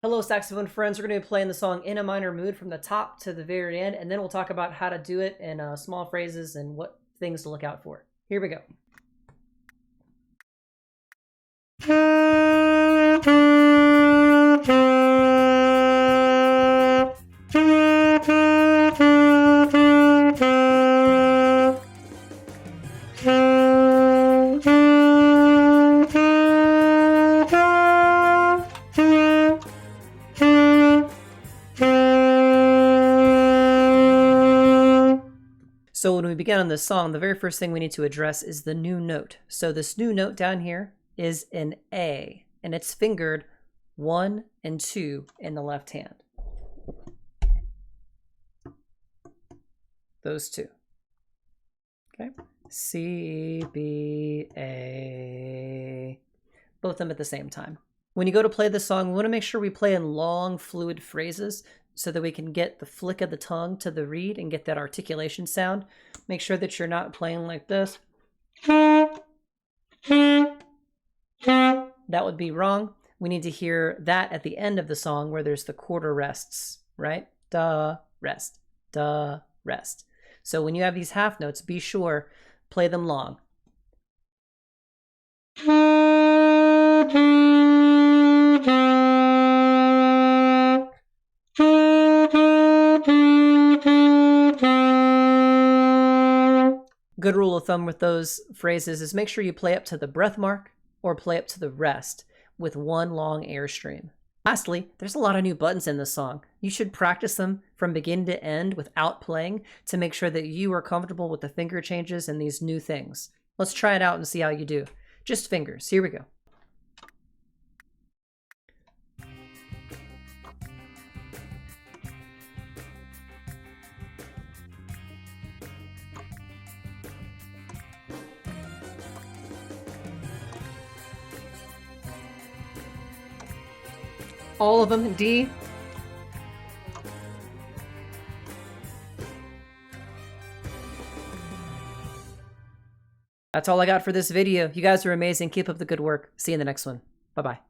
Hello, saxophone friends. We're going to be playing the song In a Minor Mood from the top to the very end, and then we'll talk about how to do it in small phrases and what things to look out for. Here we go. So when we begin on this song, the very first thing we need to address is the new note. So this new note down here is an A, and it's fingered 1 and 2 in the left hand. Those two. Okay. C, B, A. Both of them at the same time. When you go to play this song, we want to make sure we play in long, fluid phrases so that we can get the flick of the tongue to the reed and get that articulation sound. Make sure that you're not playing like this. That would be wrong. We need to hear that at the end of the song where there's the quarter rests, right? Da, rest, da, rest. So when you have these half notes, be sure, play them long. Good rule of thumb with those phrases is make sure you play up to the breath mark or play up to the rest with one long airstream. Lastly, there's a lot of new buttons in this song. You should practice them from beginning to end without playing to make sure that you are comfortable with the finger changes and these new things. Let's try it out and see how you do. Just fingers. Here we go. All of them in D. That's all I got for this video. You guys are amazing. Keep up the good work. See you in the next one. Bye-bye.